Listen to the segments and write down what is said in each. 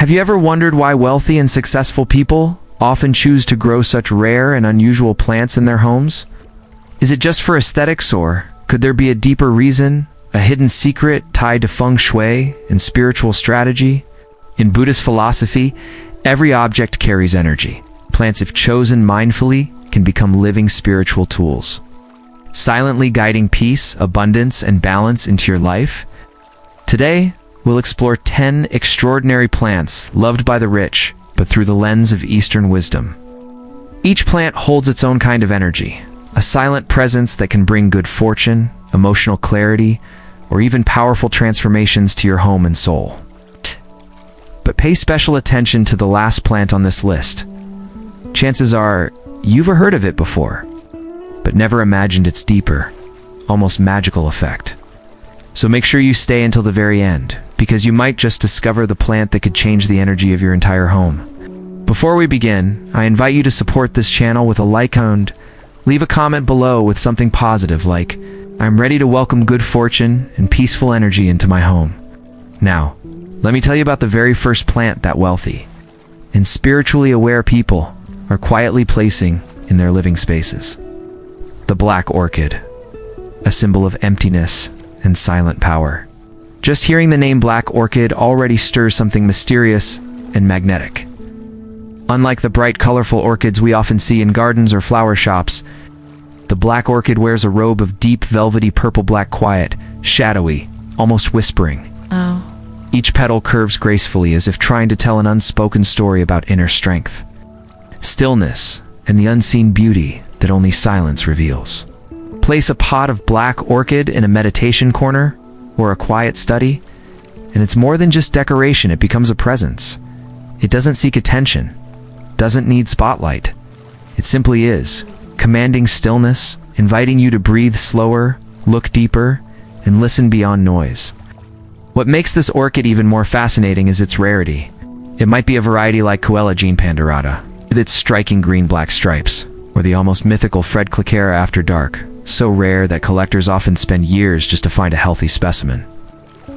Have you ever wondered why wealthy and successful people often choose to grow such rare and unusual plants in their homes? Is it just for aesthetics, or could there be a deeper reason, a hidden secret tied to Feng Shui and spiritual strategy? In Buddhist philosophy, every object carries energy. Plants, if chosen mindfully, can become living spiritual tools, silently guiding peace, abundance, and balance into your life. Today, we'll explore 10 extraordinary plants loved by the rich, but through the lens of Eastern wisdom. Each plant holds its own kind of energy, a silent presence that can bring good fortune, emotional clarity, or even powerful transformations to your home and soul. But pay special attention to the last plant on this list. Chances are, you've heard of it before, but never imagined its deeper, almost magical effect. So make sure you stay until the very end, because you might just discover the plant that could change the energy of your entire home. Before we begin, I invite you to support this channel with a like and leave a comment below with something positive like, "I'm ready to welcome good fortune and peaceful energy into my home." Now, let me tell you about the very first plant that wealthy and spiritually aware people are quietly placing in their living spaces. The Black Orchid, a symbol of emptiness and silent power. Just hearing the name Black Orchid already stirs something mysterious and magnetic. Unlike the bright, colorful orchids we often see in gardens or flower shops, the Black Orchid wears a robe of deep, velvety purple-black quiet, shadowy, almost whispering. Oh. Each petal curves gracefully as if trying to tell an unspoken story about inner strength, stillness, and the unseen beauty that only silence reveals. Place a pot of Black Orchid in a meditation corner or a quiet study, and it's more than just decoration, it becomes a presence. It doesn't seek attention, doesn't need spotlight. It simply is, commanding stillness, inviting you to breathe slower, look deeper, and listen beyond noise. What makes this orchid even more fascinating is its rarity. It might be a variety like Coelogene pandurata, with its striking green-black stripes, or the almost mythical Fred Cliquera after dark, so rare that collectors often spend years just to find a healthy specimen.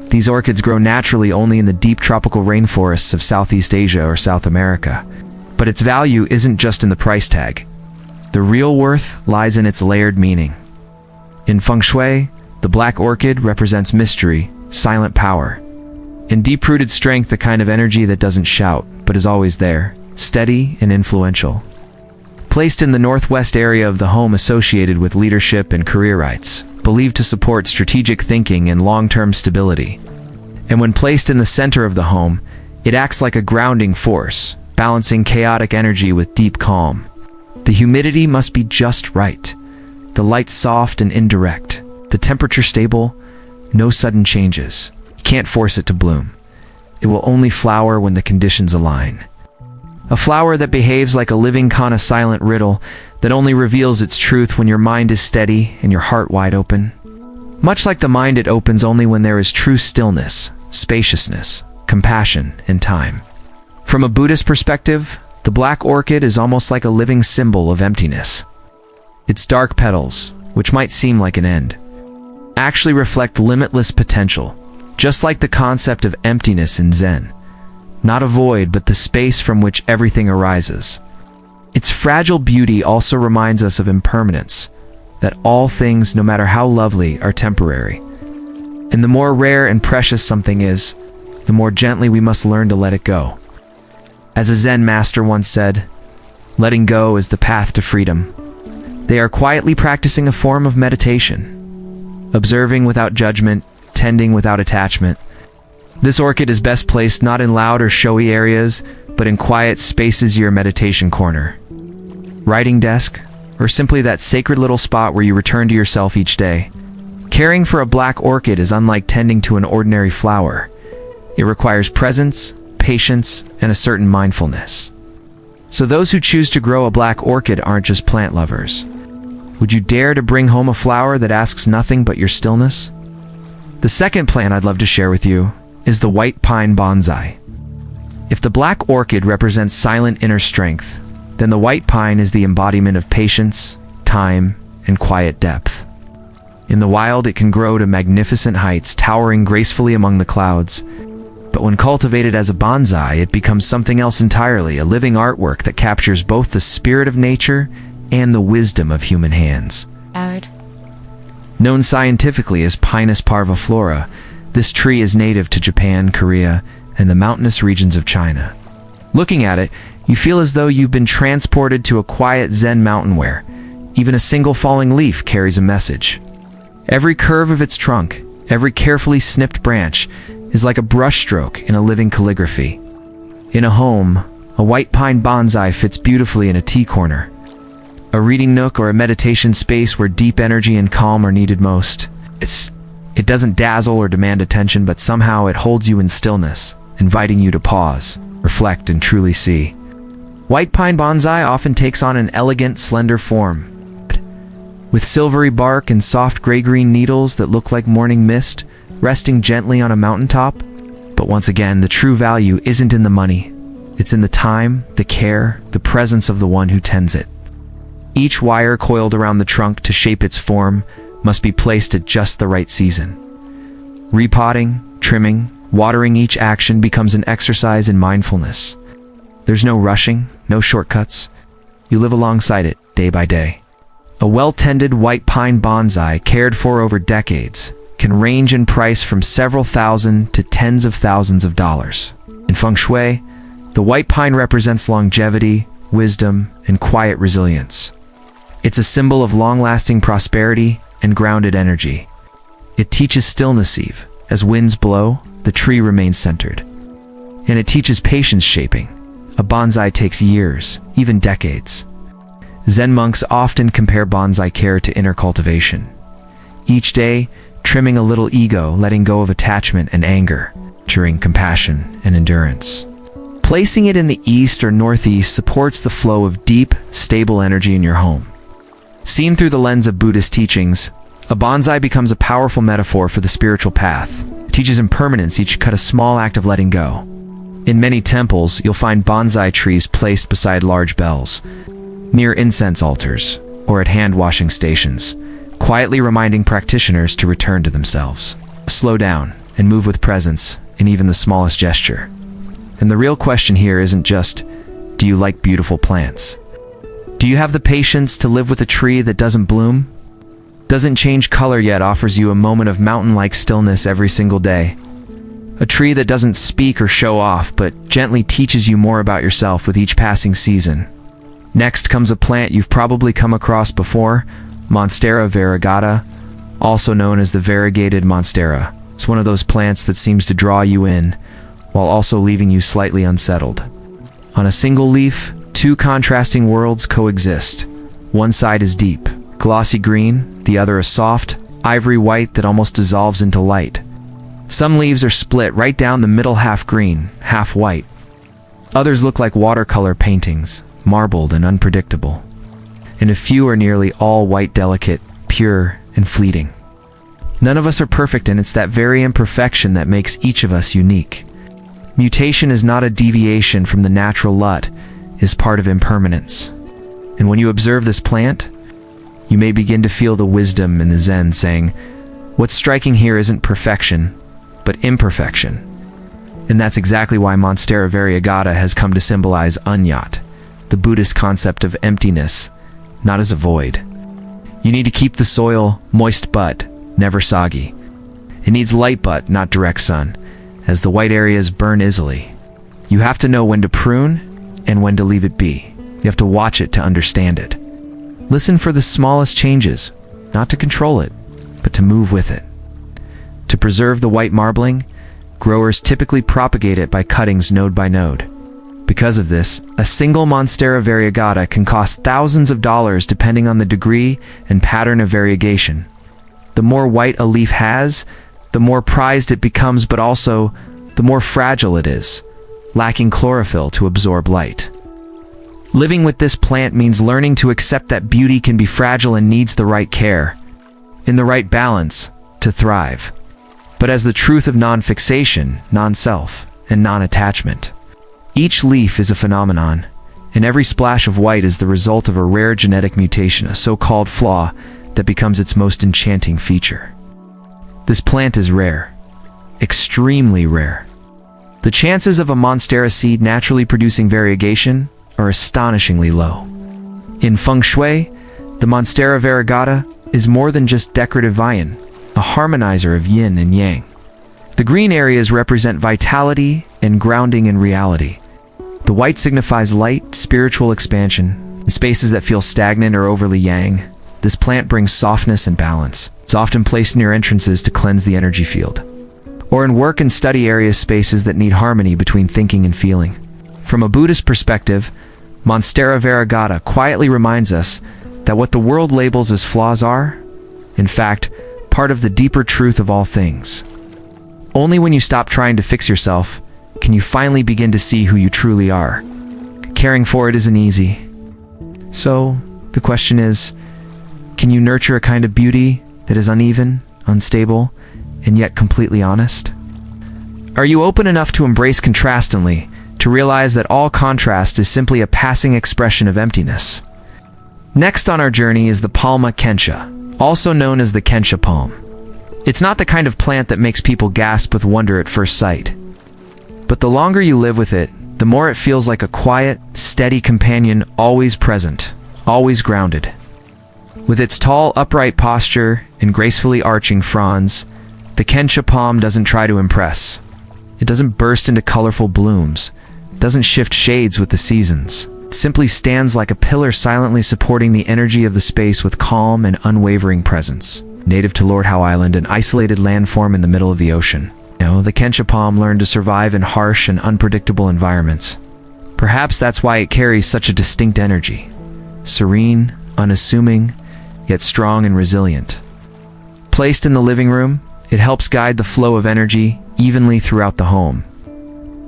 These orchids grow naturally only in the deep tropical rainforests of Southeast Asia or South America. But its value isn't just in the price tag. The real worth lies in its layered meaning. In Feng Shui, the Black Orchid represents mystery, silent power, and deep-rooted strength, the kind of energy that doesn't shout, but is always there, steady and influential. Placed in the northwest area of the home associated with leadership and career rights, believed to support strategic thinking and long-term stability. And when placed in the center of the home, it acts like a grounding force, balancing chaotic energy with deep calm. The humidity must be just right, the light soft and indirect, the temperature stable, no sudden changes. You can't force it to bloom. It will only flower when the conditions align. A flower that behaves like a living kind of silent riddle that only reveals its truth when your mind is steady and your heart wide open. Much like the mind, it opens only when there is true stillness, spaciousness, compassion, and time. From a Buddhist perspective, the Black Orchid is almost like a living symbol of emptiness. Its dark petals, which might seem like an end, actually reflect limitless potential, just like the concept of emptiness in Zen. Not a void, but the space from which everything arises. Its fragile beauty also reminds us of impermanence, that all things, no matter how lovely, are temporary. And the more rare and precious something is, the more gently we must learn to let it go. As a Zen master once said, letting go is the path to freedom. They are quietly practicing a form of meditation, observing without judgment, tending without attachment. This orchid is best placed not in loud or showy areas, but in quiet spaces, your meditation corner, writing desk, or simply that sacred little spot where you return to yourself each day. Caring for a Black Orchid is unlike tending to an ordinary flower. It requires presence, patience, and a certain mindfulness. So those who choose to grow a Black Orchid aren't just plant lovers. Would you dare to bring home a flower that asks nothing but your stillness? The second plant I'd love to share with you is the White Pine Bonsai. If the Black Orchid represents silent inner strength, then the White Pine is the embodiment of patience, time, and quiet depth. In the wild, it can grow to magnificent heights, towering gracefully among the clouds. But when cultivated as a bonsai, it becomes something else entirely, a living artwork that captures both the spirit of nature and the wisdom of human hands. Known scientifically as Pinus parviflora, this tree is native to Japan, Korea, and the mountainous regions of China. Looking at it, you feel as though you've been transported to a quiet Zen mountain where even a single falling leaf carries a message. Every curve of its trunk, every carefully snipped branch, is like a brushstroke in a living calligraphy. In a home, a white pine bonsai fits beautifully in a tea corner, a reading nook, or a meditation space where deep energy and calm are needed most. It doesn't dazzle or demand attention, but somehow it holds you in stillness, inviting you to pause, reflect, and truly see. White pine bonsai often takes on an elegant, slender form, with silvery bark and soft gray-green needles that look like morning mist resting gently on a mountaintop. But once again, the true value isn't in the money. It's in the time, the care, the presence of the one who tends it. Each wire coiled around the trunk to shape its form must be placed at just the right season. Repotting, trimming, watering each action becomes an exercise in mindfulness. There's no rushing, no shortcuts. You live alongside it, day by day. A well-tended white pine bonsai, cared for over decades, can range in price from several thousand to tens of thousands of dollars. In Feng Shui, the white pine represents longevity, wisdom, and quiet resilience. It's a symbol of long-lasting prosperity and grounded energy. It teaches stillness even. As winds blow, the tree remains centered. And it teaches patience shaping. A bonsai takes years, even decades. Zen monks often compare bonsai care to inner cultivation. Each day, trimming a little ego, letting go of attachment and anger, nurturing compassion and endurance. Placing it in the east or northeast supports the flow of deep, stable energy in your home. Seen through the lens of Buddhist teachings, a bonsai becomes a powerful metaphor for the spiritual path. It teaches impermanence, each cut a small act of letting go. In many temples, you'll find bonsai trees placed beside large bells, near incense altars, or at hand-washing stations, quietly reminding practitioners to return to themselves. Slow down and move with presence in even the smallest gesture. And the real question here isn't just, do you like beautiful plants? Do you have the patience to live with a tree that doesn't bloom, doesn't change color, yet offers you a moment of mountain-like stillness every single day? A tree that doesn't speak or show off, but gently teaches you more about yourself with each passing season. Next comes a plant you've probably come across before, Monstera Variegata, also known as the variegated monstera. It's one of those plants that seems to draw you in, while also leaving you slightly unsettled. On a single leaf, two contrasting worlds coexist. One side is deep, glossy green, the other a soft, ivory white that almost dissolves into light. Some leaves are split right down the middle, half green, half white. Others look like watercolor paintings, marbled and unpredictable. And a few are nearly all white, delicate, pure, and fleeting. None of us are perfect, and it's that very imperfection that makes each of us unique. Mutation is not a deviation from the natural lot, is part of impermanence. And when you observe this plant, you may begin to feel the wisdom in the Zen saying, what's striking here isn't perfection, but imperfection. And that's exactly why Monstera Variegata has come to symbolize Unyat, the Buddhist concept of emptiness, not as a void. You need to keep the soil moist but never soggy. It needs light but not direct sun, as the white areas burn easily. You have to know when to prune and when to leave it be. You have to watch it to understand it. Listen for the smallest changes, not to control it, but to move with it. To preserve the white marbling, growers typically propagate it by cuttings node by node. Because of this, a single Monstera Variegata can cost thousands of dollars depending on the degree and pattern of variegation. The more white a leaf has, the more prized it becomes, but also the more fragile it is, lacking chlorophyll to absorb light. Living with this plant means learning to accept that beauty can be fragile and needs the right care, in the right balance, to thrive. But as the truth of non-fixation, non-self, and non-attachment. Each leaf is a phenomenon, and every splash of white is the result of a rare genetic mutation, a so-called flaw that becomes its most enchanting feature. This plant is rare, extremely rare. The chances of a Monstera seed naturally producing variegation are astonishingly low. In Feng Shui, the Monstera Variegata is more than just decorative vine, a harmonizer of yin and yang. The green areas represent vitality and grounding in reality. The white signifies light, spiritual expansion. In spaces that feel stagnant or overly yang, this plant brings softness and balance. It's often placed near entrances to cleanse the energy field, or in work and study areas, spaces that need harmony between thinking and feeling. From a Buddhist perspective, Monstera Variegata quietly reminds us that what the world labels as flaws are, in fact, part of the deeper truth of all things. Only when you stop trying to fix yourself can you finally begin to see who you truly are. Caring for it isn't easy. So, the question is, can you nurture a kind of beauty that is uneven, unstable, and yet completely honest? Are you open enough to embrace contrastantly, to realize that all contrast is simply a passing expression of emptiness? Next on our journey is the Palma Kentia, also known as the Kentia palm. It's not the kind of plant that makes people gasp with wonder at first sight. But the longer you live with it, the more it feels like a quiet, steady companion, always present, always grounded. With its tall, upright posture and gracefully arching fronds, the Kentia palm doesn't try to impress. It doesn't burst into colorful blooms. It doesn't shift shades with the seasons. It simply stands like a pillar, silently supporting the energy of the space with calm and unwavering presence. Native to Lord Howe Island, an isolated landform in the middle of the ocean. The Kentia palm learned to survive in harsh and unpredictable environments. Perhaps that's why it carries such a distinct energy. Serene, unassuming, yet strong and resilient. Placed in the living room, it helps guide the flow of energy evenly throughout the home,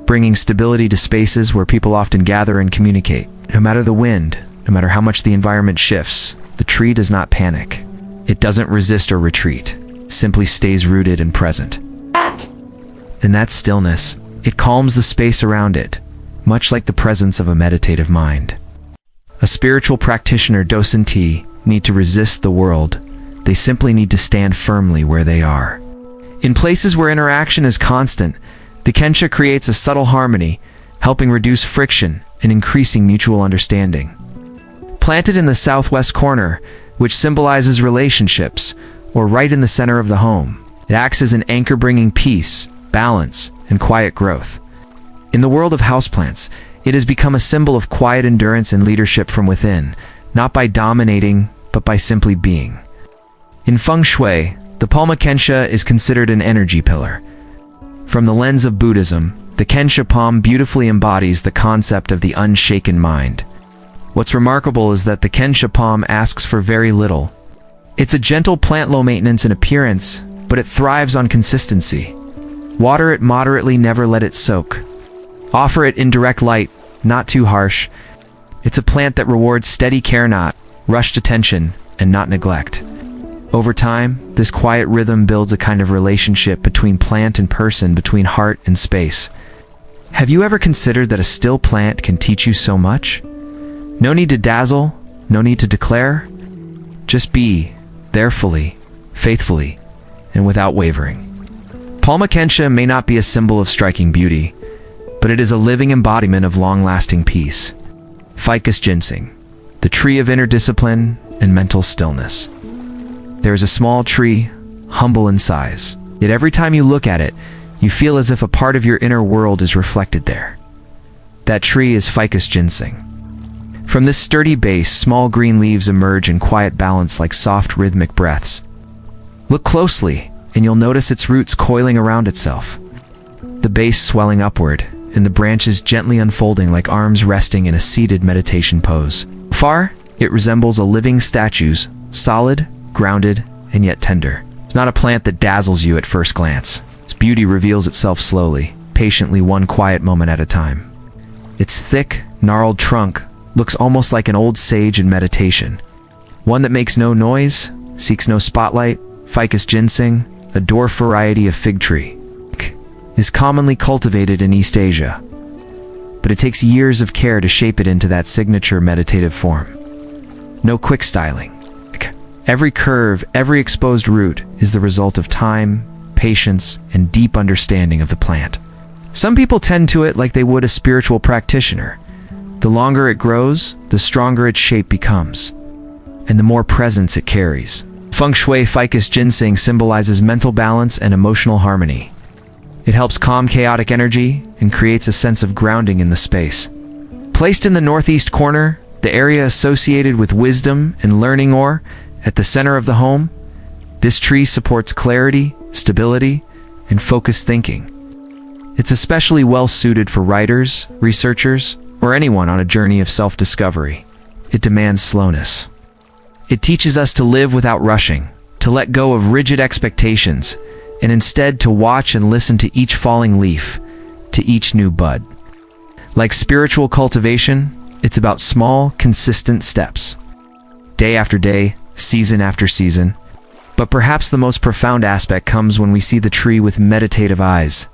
bringing stability to spaces where people often gather and communicate. No matter the wind, no matter how much the environment shifts, the tree does not panic. It doesn't resist or retreat. It simply stays rooted and present. In that stillness, it calms the space around it, much like the presence of a meditative mind. A spiritual practitioner docentee need to resist the world. They simply need to stand firmly where they are. In places where interaction is constant, the Kentia creates a subtle harmony, helping reduce friction and increasing mutual understanding. Planted in the southwest corner, which symbolizes relationships, or right in the center of the home, it acts as an anchor, bringing peace, balance, and quiet growth. In the world of houseplants, it has become a symbol of quiet endurance and leadership from within, not by dominating, but by simply being. In Feng Shui, the Palma Kentia is considered an energy pillar. From the lens of Buddhism, the Kentia palm beautifully embodies the concept of the unshaken mind. What's remarkable is that the Kentia palm asks for very little. It's a gentle plant, low maintenance in appearance, but it thrives on consistency. Water it moderately, never let it soak. Offer it in direct light, not too harsh. It's a plant that rewards steady care, not rushed attention, and not neglect. Over time, this quiet rhythm builds a kind of relationship between plant and person, between heart and space. Have you ever considered that a still plant can teach you so much? No need to dazzle, no need to declare. Just be there fully, faithfully, and without wavering. Palma Kentia may not be a symbol of striking beauty, but it is a living embodiment of long-lasting peace. Ficus ginseng, the tree of inner discipline and mental stillness. There is a small tree, humble in size, yet every time you look at it, you feel as if a part of your inner world is reflected there. That tree is Ficus ginseng. From this sturdy base, small green leaves emerge in quiet balance like soft rhythmic breaths. Look closely, and you'll notice its roots coiling around itself. The base swelling upward, and the branches gently unfolding like arms resting in a seated meditation pose. Far, it resembles a living statue, solid, grounded, and yet tender. It's not a plant that dazzles you at first glance. Its beauty reveals itself slowly, patiently, one quiet moment at a time. Its thick, gnarled trunk looks almost like an old sage in meditation. One that makes no noise, seeks no spotlight. Ficus ginseng, a dwarf variety of fig tree, is commonly cultivated in East Asia, but it takes years of care to shape it into that signature meditative form. No quick styling. Every curve, every exposed root is the result of time, patience, and deep understanding of the plant. Some people tend to it like they would a spiritual practitioner. The longer it grows, the stronger its shape becomes, and the more presence it carries. Feng Shui ficus ginseng symbolizes mental balance and emotional harmony. It helps calm chaotic energy and creates a sense of grounding in the space. Placed in the northeast corner, the area associated with wisdom and learning, or at the center of the home, this tree supports clarity, stability, and focused thinking. It's especially well suited for writers, researchers, or anyone on a journey of self-discovery. It demands slowness. It teaches us to live without rushing, to let go of rigid expectations, and instead to watch and listen to each falling leaf, to each new bud. Like spiritual cultivation, it's about small, consistent steps. Day after day, season after season. But perhaps the most profound aspect comes when we see the tree with meditative eyes.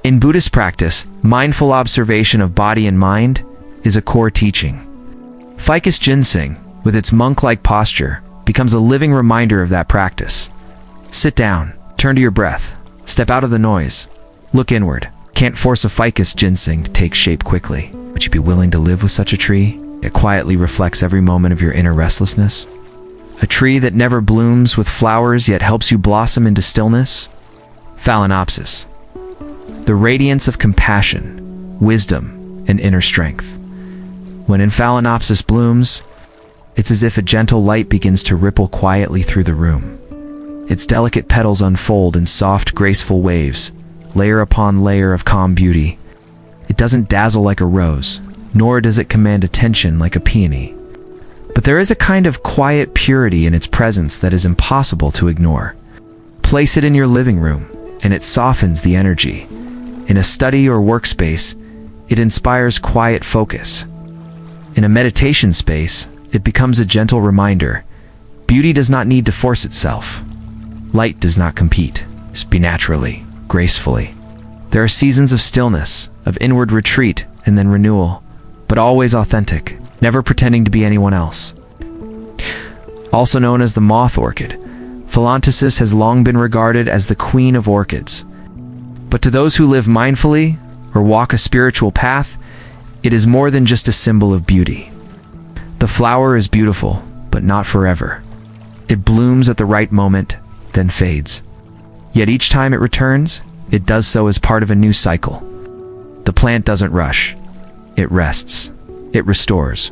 In Buddhist practice, mindful observation of body and mind is a core teaching. Ficus ginseng, with its monk-like posture, becomes a living reminder of that practice. Sit down, turn to your breath, step out of the noise, look inward. Can't force a ficus ginseng to take shape quickly. Would you be willing to live with such a tree? It quietly reflects every moment of your inner restlessness. A tree that never blooms with flowers yet helps you blossom into stillness. Phalaenopsis, the radiance of compassion, wisdom, and inner strength. When Phalaenopsis blooms, it's as if a gentle light begins to ripple quietly through the room. Its delicate petals unfold in soft, graceful waves, layer upon layer of calm beauty. It doesn't dazzle like a rose, nor does it command attention like a peony. But there is a kind of quiet purity in its presence that is impossible to ignore. Place it in your living room, and it softens the energy. In a study or workspace, it inspires quiet focus. In a meditation space, it becomes a gentle reminder. Beauty does not need to force itself. Light does not compete. Be naturally, gracefully. There are seasons of stillness, of inward retreat, and then renewal, but always authentic, never pretending to be anyone else. Also known as the moth orchid, Phalaenopsis has long been regarded as the queen of orchids. But to those who live mindfully or walk a spiritual path, it is more than just a symbol of beauty. The flower is beautiful, but not forever. It blooms at the right moment, then fades. Yet each time it returns, it does so as part of a new cycle. The plant doesn't rush. It rests. It restores.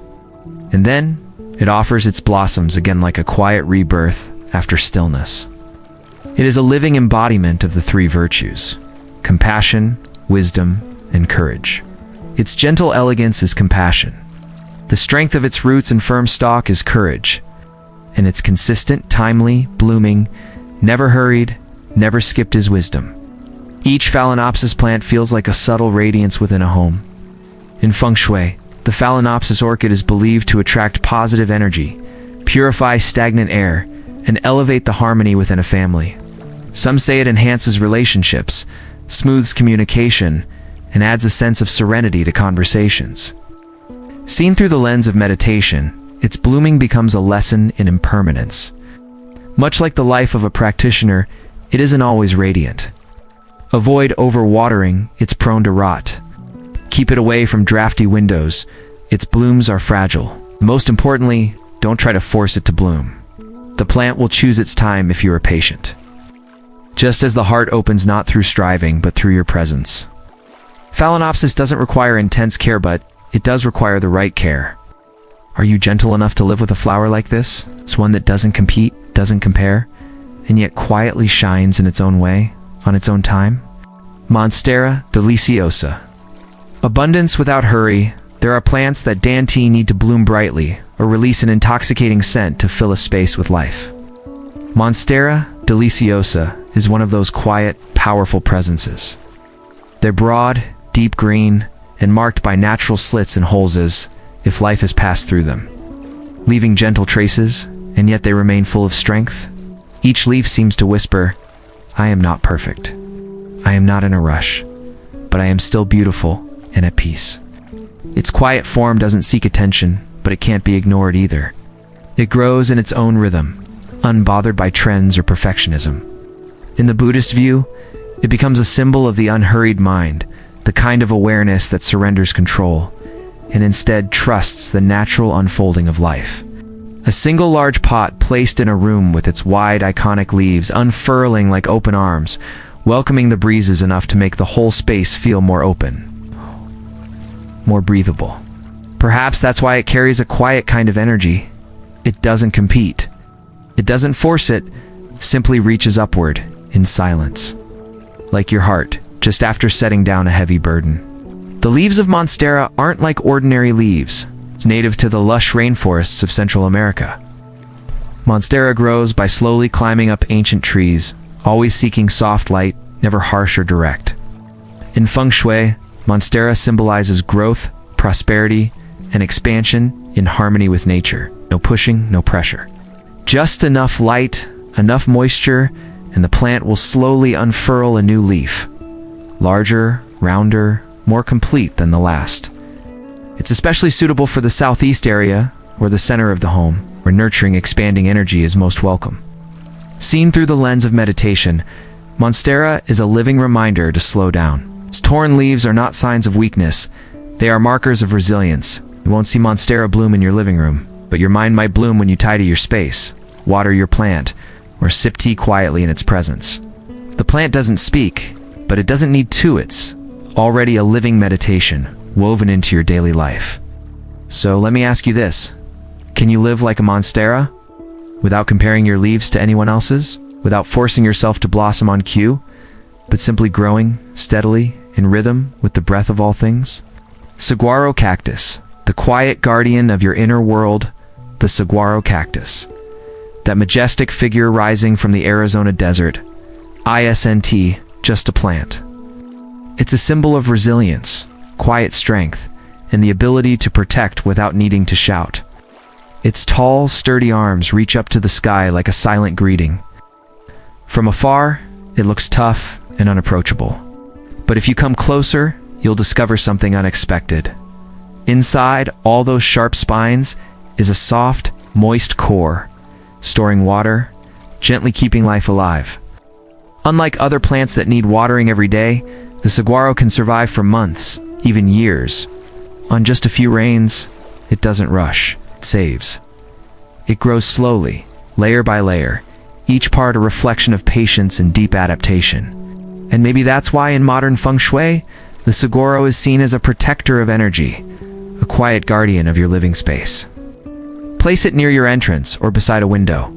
And then, it offers its blossoms again like a quiet rebirth after stillness. It is a living embodiment of the three virtues: compassion, wisdom, and courage. Its gentle elegance is compassion. The strength of its roots and firm stalk is courage. And its consistent, timely, blooming, never hurried, never skipped is wisdom. Each Phalaenopsis plant feels like a subtle radiance within a home. In Feng Shui, the Phalaenopsis orchid is believed to attract positive energy, purify stagnant air, and elevate the harmony within a family. Some say it enhances relationships, smooths communication, and adds a sense of serenity to conversations. Seen through the lens of meditation, its blooming becomes a lesson in impermanence. Much like the life of a practitioner, it isn't always radiant. Avoid overwatering, it's prone to rot. Keep it away from drafty windows, its blooms are fragile. Most importantly, don't try to force it to bloom. The plant will choose its time if you are patient. Just as the heart opens not through striving, but through your presence. Phalaenopsis doesn't require intense care, but it does require the right care. Are you gentle enough to live with a flower like this? It's one that doesn't compete, doesn't compare, and yet quietly shines in its own way, on its own time? Monstera Deliciosa. Abundance without hurry. There are plants that need to bloom brightly or release an intoxicating scent to fill a space with life. Monstera Deliciosa is one of those quiet, powerful presences. They're broad, deep green, and marked by natural slits and holes as if life has passed through them, leaving gentle traces, and yet they remain full of strength. Each leaf seems to whisper, "I am not perfect. I am not in a rush, but I am still beautiful and at peace." Its quiet form doesn't seek attention, but it can't be ignored either. It grows in its own rhythm, unbothered by trends or perfectionism. In the Buddhist view, it becomes a symbol of the unhurried mind, the kind of awareness that surrenders control and instead trusts the natural unfolding of life. A single large pot placed in a room with its wide, iconic leaves unfurling like open arms, welcoming the breezes enough to make the whole space feel more open, more breathable. Perhaps that's why it carries a quiet kind of energy. It doesn't compete. It doesn't force it, simply reaches upward in silence. Like your heart, just after setting down a heavy burden. The leaves of Monstera aren't like ordinary leaves. It's native to the lush rainforests of Central America. Monstera grows by slowly climbing up ancient trees, always seeking soft light, never harsh or direct. In Feng Shui, Monstera symbolizes growth, prosperity, and expansion in harmony with nature. No pushing, no pressure. Just enough light, enough moisture, and the plant will slowly unfurl a new leaf. Larger, rounder, more complete than the last. It's especially suitable for the southeast area, or the center of the home, where nurturing, expanding energy is most welcome. Seen through the lens of meditation, Monstera is a living reminder to slow down. Its torn leaves are not signs of weakness. They are markers of resilience. You won't see Monstera bloom in your living room, but your mind might bloom when you tidy your space, water your plant, or sip tea quietly in its presence. The plant doesn't speak, but it doesn't need to. It's already a living meditation, woven into your daily life. So let me ask you this. Can you live like a Monstera? Without comparing your leaves to anyone else's? Without forcing yourself to blossom on cue? But simply growing, steadily, in rhythm with the breath of all things? Saguaro cactus, the quiet guardian of your inner world, the saguaro cactus. That majestic figure rising from the Arizona desert. ISNT, just a plant. It's a symbol of resilience, quiet strength, and the ability to protect without needing to shout. Its tall, sturdy arms reach up to the sky like a silent greeting. From afar, it looks tough and unapproachable. But if you come closer, you'll discover something unexpected. Inside all those sharp spines is a soft, moist core, storing water, gently keeping life alive. Unlike other plants that need watering every day, the saguaro can survive for months, even years. On just a few rains, it doesn't rush, it saves. It grows slowly, layer by layer, each part a reflection of patience and deep adaptation. And maybe that's why in modern Feng Shui, the saguaro is seen as a protector of energy, a quiet guardian of your living space. Place it near your entrance or beside a window.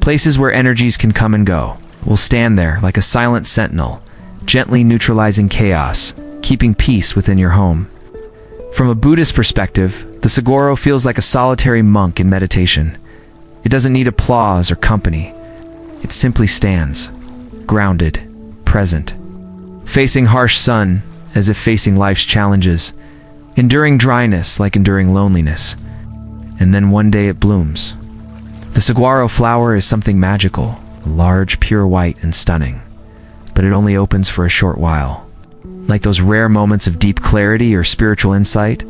Places where energies can come and go. It will stand there like a silent sentinel, gently neutralizing chaos, keeping peace within your home. From a Buddhist perspective, the saguaro feels like a solitary monk in meditation. It doesn't need applause or company. It simply stands, grounded, present, facing harsh sun as if facing life's challenges, enduring dryness like enduring loneliness. And then one day it blooms. The saguaro flower is something magical, large, pure white, and stunning. But it only opens for a short while. Like those rare moments of deep clarity or spiritual insight,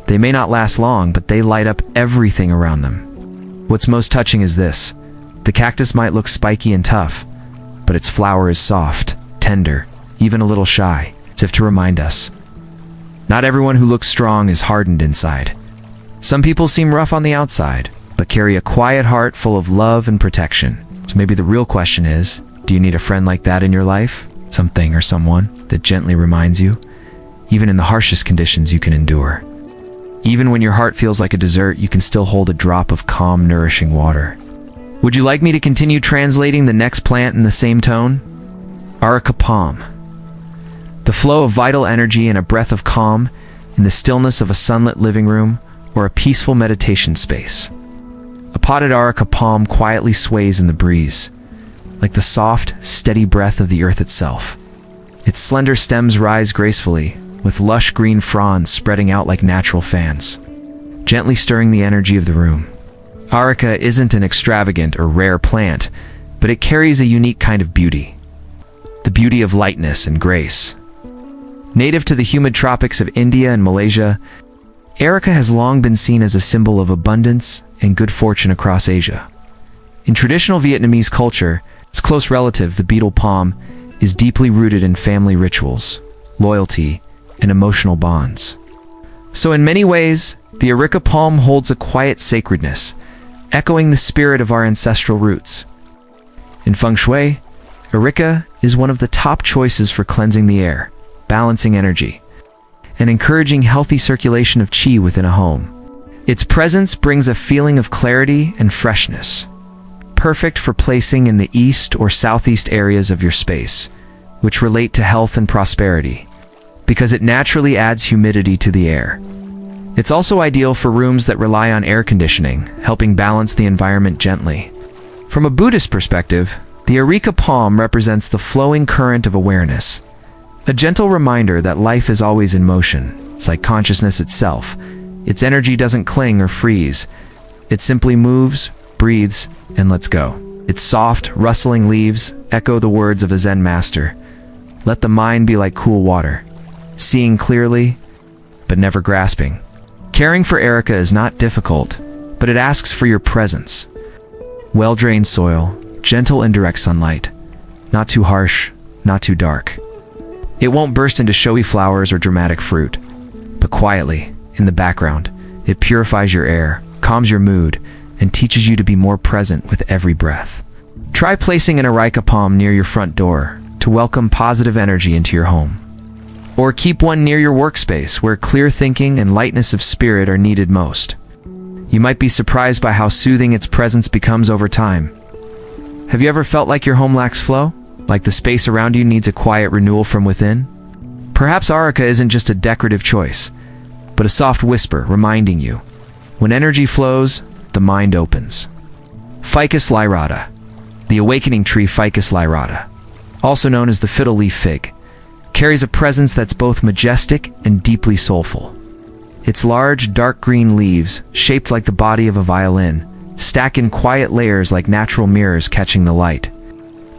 they may not last long, but they light up everything around them. What's most touching is this. The cactus might look spiky and tough, but its flower is soft, tender, even a little shy, as if to remind us. Not everyone who looks strong is hardened inside. Some people seem rough on the outside, but carry a quiet heart full of love and protection. So maybe the real question is, do you need a friend like that in your life? Something or someone that gently reminds you, even in the harshest conditions you can endure. Even when your heart feels like a desert, you can still hold a drop of calm, nourishing water. Would you like me to continue translating the next plant in the same tone? Areca palm. The flow of vital energy and a breath of calm in the stillness of a sunlit living room or a peaceful meditation space. A potted areca palm quietly sways in the breeze, like the soft, steady breath of the earth itself. Its slender stems rise gracefully, with lush green fronds spreading out like natural fans, gently stirring the energy of the room. Areca isn't an extravagant or rare plant, but it carries a unique kind of beauty. The beauty of lightness and grace. Native to the humid tropics of India and Malaysia, areca has long been seen as a symbol of abundance and good fortune across Asia. In traditional Vietnamese culture, its close relative, the betel palm, is deeply rooted in family rituals, loyalty, and emotional bonds. So in many ways, the Areca palm holds a quiet sacredness, echoing the spirit of our ancestral roots. In Feng Shui, Areca is one of the top choices for cleansing the air, balancing energy, and encouraging healthy circulation of qi within a home. Its presence brings a feeling of clarity and freshness, perfect for placing in the east or southeast areas of your space, which relate to health and prosperity, because it naturally adds humidity to the air. It's also ideal for rooms that rely on air conditioning, helping balance the environment gently. From a Buddhist perspective, the Areca palm represents the flowing current of awareness, a gentle reminder that life is always in motion. It's like consciousness itself. Its energy doesn't cling or freeze. It simply moves, breathes, and lets go. Its soft, rustling leaves echo the words of a Zen master. Let the mind be like cool water, seeing clearly, but never grasping. Caring for Areca is not difficult, but it asks for your presence. Well-drained soil, gentle indirect sunlight, not too harsh, not too dark. It won't burst into showy flowers or dramatic fruit, but quietly, in the background, it purifies your air, calms your mood, and teaches you to be more present with every breath. Try placing an Areca palm near your front door to welcome positive energy into your home. Or keep one near your workspace where clear thinking and lightness of spirit are needed most. You might be surprised by how soothing its presence becomes over time. Have you ever felt like your home lacks flow? Like the space around you needs a quiet renewal from within? Perhaps Areca isn't just a decorative choice, but a soft whisper reminding you, when energy flows, the mind opens. Ficus lyrata, the awakening tree Ficus lyrata, also known as the fiddle leaf fig, carries a presence that's both majestic and deeply soulful. Its large, dark green leaves, shaped like the body of a violin, stack in quiet layers like natural mirrors catching the light.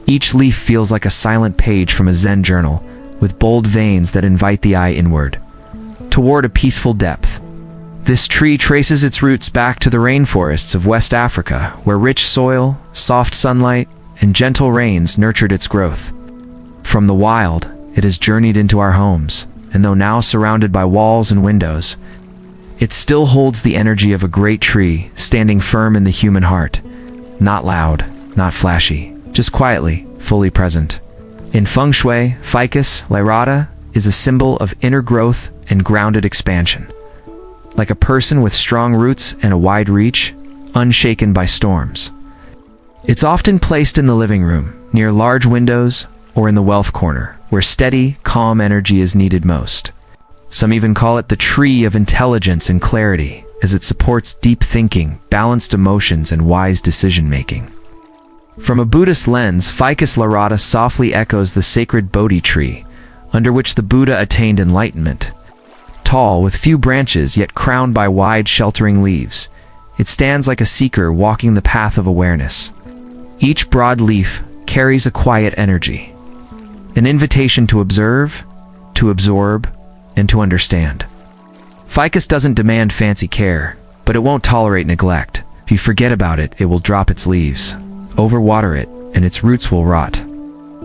Each leaf feels like a silent page from a Zen journal, with bold veins that invite the eye inward, toward a peaceful depth. This tree traces its roots back to the rainforests of West Africa, where rich soil, soft sunlight, and gentle rains nurtured its growth. From the wild, it has journeyed into our homes, and though now surrounded by walls and windows, it still holds the energy of a great tree standing firm in the human heart. Not loud, not flashy, just quietly, fully present. In Feng Shui, Ficus lyrata is a symbol of inner growth and grounded expansion. Like a person with strong roots and a wide reach, unshaken by storms. It's often placed in the living room, near large windows, or in the wealth corner, where steady, calm energy is needed most. Some even call it the tree of intelligence and clarity, as it supports deep thinking, balanced emotions, and wise decision-making. From a Buddhist lens, Ficus lyrata softly echoes the sacred Bodhi tree, under which the Buddha attained enlightenment. Tall, with few branches, yet crowned by wide, sheltering leaves, it stands like a seeker walking the path of awareness. Each broad leaf carries a quiet energy, an invitation to observe, to absorb, and to understand. Ficus doesn't demand fancy care, but it won't tolerate neglect. If you forget about it, it will drop its leaves. Overwater it, and its roots will rot.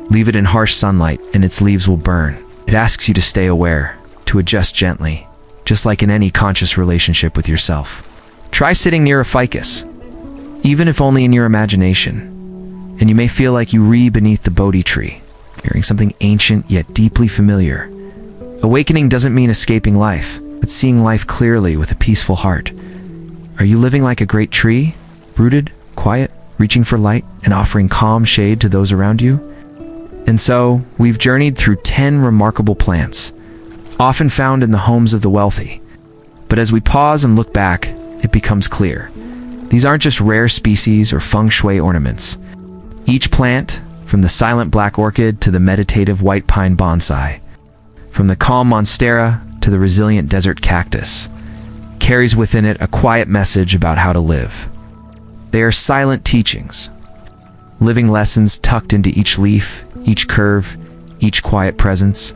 Leave it in harsh sunlight, and its leaves will burn. It asks you to stay aware, to adjust gently, just like in any conscious relationship with yourself. Try sitting near a ficus, even if only in your imagination, and you may feel like you read beneath the Bodhi tree, hearing something ancient yet deeply familiar. Awakening doesn't mean escaping life, but seeing life clearly with a peaceful heart. Are you living like a great tree, rooted, quiet, reaching for light, and offering calm shade to those around you? And so, we've journeyed through 10 remarkable plants, often found in the homes of the wealthy. But as we pause and look back, it becomes clear. These aren't just rare species or feng shui ornaments. Each plant, from the silent Black Orchid to the meditative White Pine Bonsai, from the calm Monstera to the resilient desert cactus, carries within it a quiet message about how to live. They are silent teachings, living lessons tucked into each leaf, each curve, each quiet presence.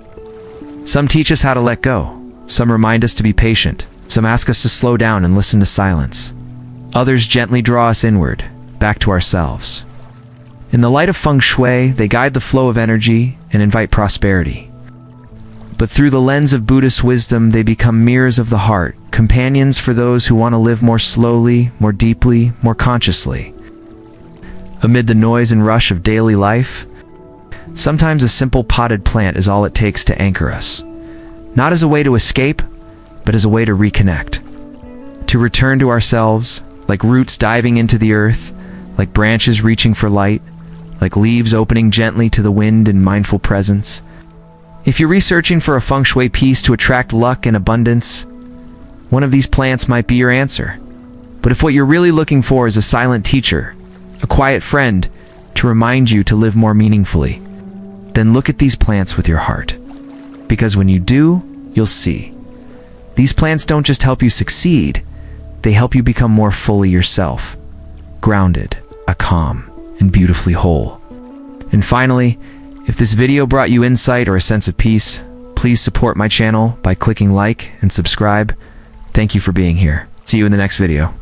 Some teach us how to let go. Some remind us to be patient. Some ask us to slow down and listen to silence. Others gently draw us inward, back to ourselves. In the light of Feng Shui, they guide the flow of energy and invite prosperity. But through the lens of Buddhist wisdom, they become mirrors of the heart, companions for those who want to live more slowly, more deeply, more consciously. Amid the noise and rush of daily life, sometimes a simple potted plant is all it takes to anchor us. Not as a way to escape, but as a way to reconnect. To return to ourselves, like roots diving into the earth, like branches reaching for light, like leaves opening gently to the wind in mindful presence. If you're researching for a Feng Shui piece to attract luck and abundance, one of these plants might be your answer. But if what you're really looking for is a silent teacher, a quiet friend to remind you to live more meaningfully, then look at these plants with your heart. Because when you do, you'll see. These plants don't just help you succeed, they help you become more fully yourself, grounded, calm, and beautifully whole. And finally, if this video brought you insight or a sense of peace, please support my channel by clicking like and subscribe. Thank you for being here. See you in the next video.